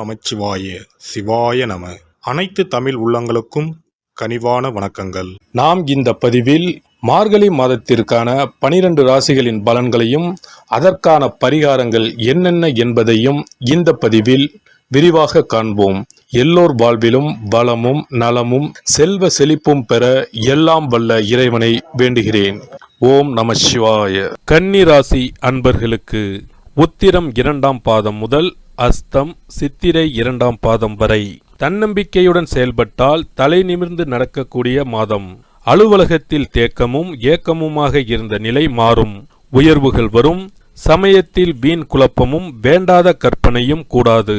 நமச்சிவாய சிவாய நம. அனைத்து தமிழ் உள்ளங்களுக்கும் கனிவான வணக்கங்கள். நாம் இந்த பதிவில் மார்கழி மாதத்திற்கான 12 ராசிகளின் பலன்களையும் அதற்கான பரிகாரங்கள் என்னென்ன என்பதையும் இந்த பதிவில் விரிவாக காண்போம். எல்லோர் வாழ்விலும் வளமும் நலமும் செல்வ செழிப்பும் பெற எல்லாம் வல்ல இறைவனை வேண்டுகிறேன். ஓம் நம சிவாய. கன்னி ராசி அன்பர்களுக்கு உத்திரம் 2ஆம் பாதம் முதல் அஸ்தம் சித்திரை 2ஆம் பாதம் வரை தன்னம்பிக்கையுடன் செயல்பட்டால் தலை நிமிர்ந்து நடக்கக்கூடிய மாதம். அலுவலகத்தில் தேக்கமும் ஏக்கமுமாக இருந்த நிலை மாறும். உயர்வுகள் வரும். சமயத்தில் வீண் குழப்பமும் வேண்டாத கற்பனையும் கூடாது.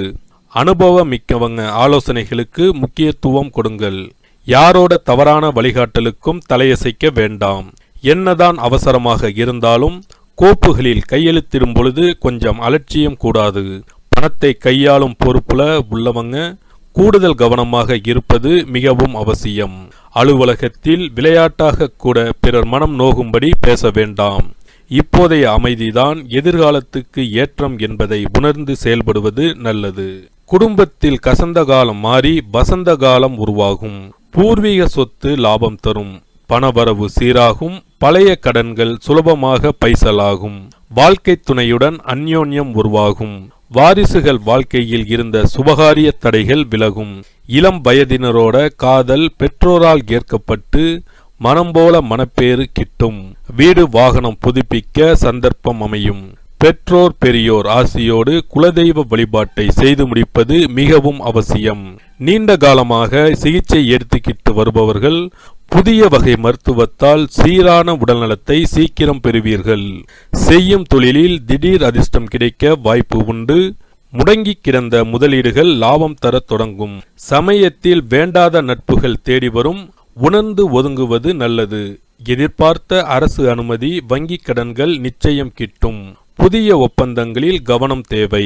அனுபவம் மிக்கவங்க ஆலோசனைகளுக்கு முக்கியத்துவம் கொடுங்கள். யாரோட தவறான வழிகாட்டலுக்கும் தலையசைக்க வேண்டாம். என்னதான் அவசரமாக இருந்தாலும் கோப்புகளில் கையெழுத்திடும் பொழுது கொஞ்சம் அலட்சியம் கூடாது. பணத்தை கையாளும் பொறுப்புல உள்ளவங்க கூடுதல் கவனமாக இருப்பது மிகவும் அவசியம். அலுவலகத்தில் விளையாட்டாக கூட பிறர் மனம் நோகும்படி பேச வேண்டாம். இப்போதைய அமைதிதான் எதிர்காலத்துக்கு ஏற்றம் என்பதை உணர்ந்து செயல்படுவது நல்லது. குடும்பத்தில் கசந்த காலம் மாறி வசந்த காலம் உருவாகும். பூர்வீக சொத்து லாபம் தரும். பணவரவு சீராகும். பழைய கடன்கள் சுலபமாக பைசலாகும். வாழ்க்கை துணையுடன் அந்யோன்யம் உருவாகும். வாரிசுகள் வாழ்க்கையில் இருந்த சுபகாரிய தடைகள் விலகும். இளம் வயதினரோட காதல் பெற்றோரால் ஏற்கப்பட்டு மனம் போல மனப்பேறு கிட்டும். வீடு வாகனம் புதுப்பிக்க சந்தர்ப்பம் அமையும். பெற்றோர் பெரியோர் ஆசியோடு குலதெய்வ வழிபாட்டை செய்து முடிப்பது மிகவும் அவசியம். நீண்ட காலமாக சிகிச்சை எடுத்துக்கிட்டு வருபவர்கள் புதிய வகை மருத்துவத்தால் சீரான உடல்நலத்தை சீக்கிரம் பெறுவீர்கள். செய்யும் தொழிலில் திடீர் அதிர்ஷ்டம் கிடைக்க வாய்ப்பு உண்டு. முடங்கி கிடந்த முதலீடுகள் லாபம் தர தொடங்கும். சமயத்தில் வேண்டாத நட்புகள் தேடி வரும். உணர்ந்து ஒதுங்குவது நல்லது. எதிர்பார்த்த அரசு அனுமதி வங்கி கடன்கள் நிச்சயம் கிட்டும். புதிய ஒப்பந்தங்களில் கவனம் தேவை.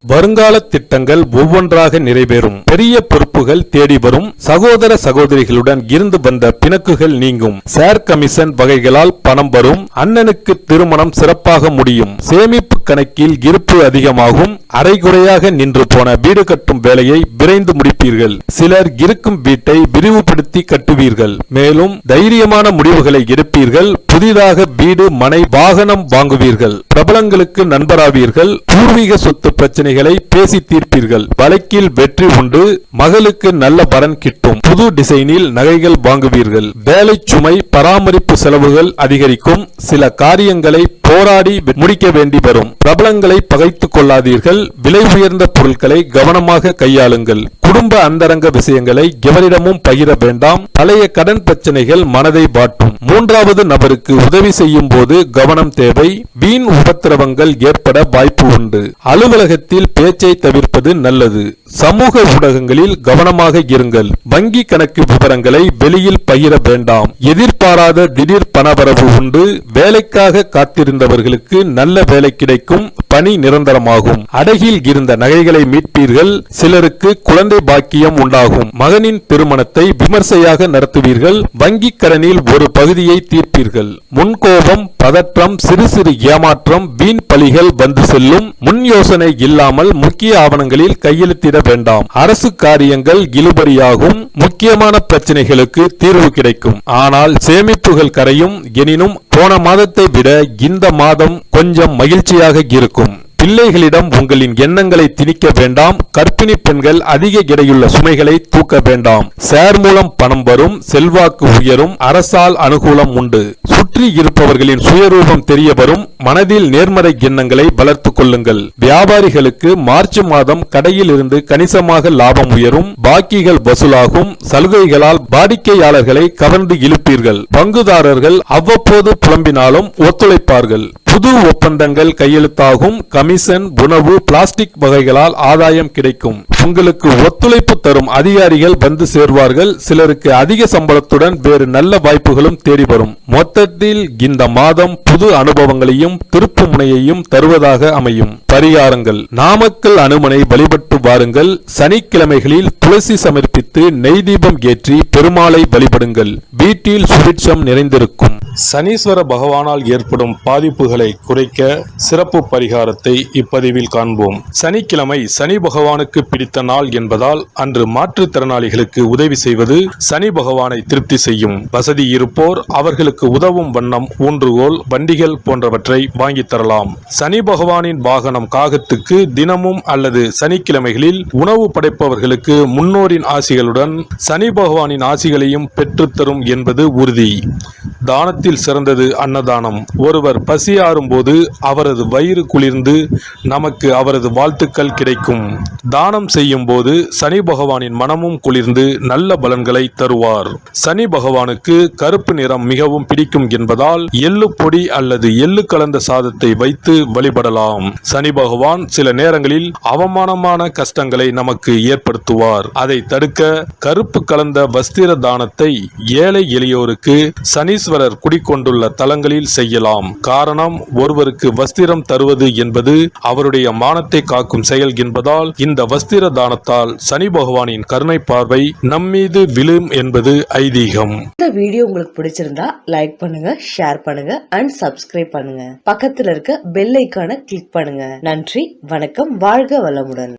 வருங்கால திட்டங்கள் ஒவ்வொன்றாக நிறைவேறும். பெரிய பொறுப்புகள் தேடி வரும். சகோதர சகோதரிகளுடன் இருந்து வந்த பிணக்குகள் நீங்கும். ஷேர் கமிஷன் வகைகளால் பணம் வரும். அண்ணனுக்கு திருமணம் சிறப்பாக முடியும். சேமிப்பு கணக்கில் இருப்பு அதிகமாகும். அரைகுறையாக நின்று போன வீடு கட்டும் வேலையை விரைந்து முடிப்பீர்கள். சிலர் இருக்கும் வீட்டை விரிவுபடுத்தி கட்டுவீர்கள். மேலும் தைரியமான முடிவுகளை எடுப்பீர்கள். புதிதாக வீடு மனை வாகனம் வாங்குவீர்கள். பிரபலங்களுக்கு நண்பராவீர்கள். பூர்வீக சொத்து பிரச்சனைகளை பேசி தீர்ப்பீர்கள். வழக்கில் வெற்றி உண்டு. மகளுக்கு நல்ல பலன் கிட்டும். புது டிசைனில் நகைகள் வாங்குவீர்கள். வேலை சுமை பராமரிப்பு செலவுகள் அதிகரிக்கும். சில காரியங்களை போராடி முடிக்க வேண்டி வரும். பிரபலங்களை பகைத்துக் கொள்ளாதீர்கள். விலை உயர்ந்த பொருட்களை கவனமாக கையாளுங்கள். குடும்ப அந்தரங்க விஷயங்களை எவரிடமும் பகிர வேண்டாம். பழைய கடன் பிரச்சனைகள் மனதை வாட்டும். மூன்றாவது நபருக்கு உதவி செய்யும் போது கவனம் தேவை. வீண் உபத்திரவங்கள் ஏற்பட வாய்ப்பு உண்டு. அலுவலகத்தில் பேச்சை தவிர்ப்பது நல்லது. சமூக ஊடகங்களில் கவனமாக இருங்கள். வங்கி கணக்கு விவரங்களை வெளியில் பகிர வேண்டாம். எதிர்பாராத திடீர் பணவரவு உண்டு. வேலைக்காக காத்திருந்தவர்களுக்கு நல்ல வேலை கிடைக்கும். பணி நிரந்தரமாகும். அடகில் இருந்த நகைகளை மீட்பீர்கள். சிலருக்கு குழந்தை பாக்கியம் உண்டாகும். மகனின் திருமணத்தை விமர்சையாக நடத்துவீர்கள். வங்கி கடனில் ஒரு பகுதியை தீர்ப்பீர்கள். முன்கோபம் பதற்றம் சிறு சிறு ஏமாற்றம் வீண் பழிகள் வந்து செல்லும். முன் யோசனை இல்லாமல் முக்கிய ஆவணங்களில் கையெழுத்திட வேண்டாம். அரசு காரியங்கள் இழுபறியாகும். முக்கியமான பிரச்சனைகளுக்கு தீர்வு கிடைக்கும். ஆனால் சேமிப்புகள் கரையும். எனினும் போன மாதத்தை விட இந்த மாதம் கொஞ்சம் மகிழ்ச்சியாக இருக்கும். பிள்ளைகளிடம் உங்களின் எண்ணங்களை திணிக்க வேண்டாம். கர்ப்பிணி பெண்கள் அதிக எடையுள்ள சுமைகளை தூக்க வேண்டாம். ஷேர் மூலம் பணம் வரும். செல்வாக்கு உயரும். அரசால் அனுகூலம் உண்டு. சுற்றி இருப்பவர்களின் சுயரூபம் தெரிய வரும். மனதில் நேர்மறை எண்ணங்களை வளர்த்துக் கொள்ளுங்கள். வியாபாரிகளுக்கு மார்ச் மாதம் கடையில் இருந்து கணிசமாக லாபம் உயரும். பாக்கிகள் வசூலாகும். சலுகைகளால் வாடிக்கையாளர்களை கவர்ந்து இழுப்பீர்கள். பங்குதாரர்கள் அவ்வப்போது புலம்பினாலும் ஒத்துழைப்பார்கள். புது ஒப்பந்தங்கள் கையெழுத்தாகும். கமிஷன் உணவு பிளாஸ்டிக் வகைகளால் ஆதாயம் கிடைக்கும். உங்களுக்கு ஒத்துழைப்பு தரும் அதிகாரிகள் வந்து சேர்வார்கள். சிலருக்கு அதிக சம்பளத்துடன் வேறு நல்ல வாய்ப்புகளும் தேடி வரும். மொத்தத்தில் இந்த மாதம் புது அனுபவங்களையும் திருப்பு முனையையும் தருவதாக அமையும். பரிகாரங்கள்: நாமக்கல் அனுமனை வழிபட்டு வாருங்கள். சனிக்கிழமைகளில் துளசி சமர்ப்பித்து நெய் தீபம் ஏற்றி பெருமாளை வழிபடுங்கள். வீட்டில் சுபிட்சம் நிறைந்திருக்கும். சனீஸ்வர பகவானால் ஏற்படும் பாதிப்புகளை குறைக்க சிறப்பு பரிகாரத்தை இப்பதிவில் காண்போம். சனிக்கிழமை சனி பகவானுக்கு பிடித்த நாள் என்பதால் அன்று மாற்றுத்திறனாளிகளுக்கு உதவி செய்வது சனி பகவானை திருப்தி செய்யும். வசதி இருப்போர் அவர்களுக்கு உதவும் வண்ணம் ஊன்றுகோல், வண்டிகள் போன்றவற்றை வாங்கி தரலாம். சனி பகவானின் வாகனம் காகத்துக்கு தினமும் அல்லது சனிக்கிழமைகளில் உணவு படைப்பவர்களுக்கு முன்னோரின் ஆசிகளுடன் சனி பகவானின் ஆசிகளையும் பெற்றுத்தரும் என்பது உறுதி. தானத்தில் சிறந்தது அன்னதானம். ஒருவர் பசியாறும் போது அவரது வயிறு குளிர்ந்து நமக்கு அவரது வாழ்த்துக்கள் கிடைக்கும். தானம் செய்யும் போது சனி பகவானின் மனமும் குளிர்ந்து நல்ல பலன்களை தருவார். சனி பகவானுக்கு கருப்பு நிறம் மிகவும் பிடிக்கும் என்பதால் எள்ளு பொடி அல்லது எள்ளு கலந்த சாதத்தை வைத்து வழிபடலாம். சனி பகவான் சில நேரங்களில் அவமானமான கஷ்டங்களை நமக்கு ஏற்படுத்துவார். அதை தடுக்க கருப்பு கலந்த வஸ்திர தானத்தை ஏழை எளியோருக்கு சனீஸ்வரர் குடிக்கொண்டுள்ள தலங்களில் செய்யலாம். காரணம், ஒருவருக்கு வஸ்திரம் தருவது என்பது அவருடைய மானத்தை காக்கும் செயல் என்பதால் இந்த வஸ்திர தானத்தால் சனி பகவானின் கருணை பார்வை நம்மீது விழும் என்பது ஐதீகம். இந்த வீடியோ உங்களுக்கு பிடிச்சிருந்தா லைக் பண்ணுங்க, ஷேர் பண்ணுங்க அண்ட் சப்ஸ்கிரைப் பண்ணுங்க. பக்கத்துல இருக்க பெல் ஐகானை கிளிக் பண்ணுங்க. நன்றி, வணக்கம், வாழ்க வளமுடன்.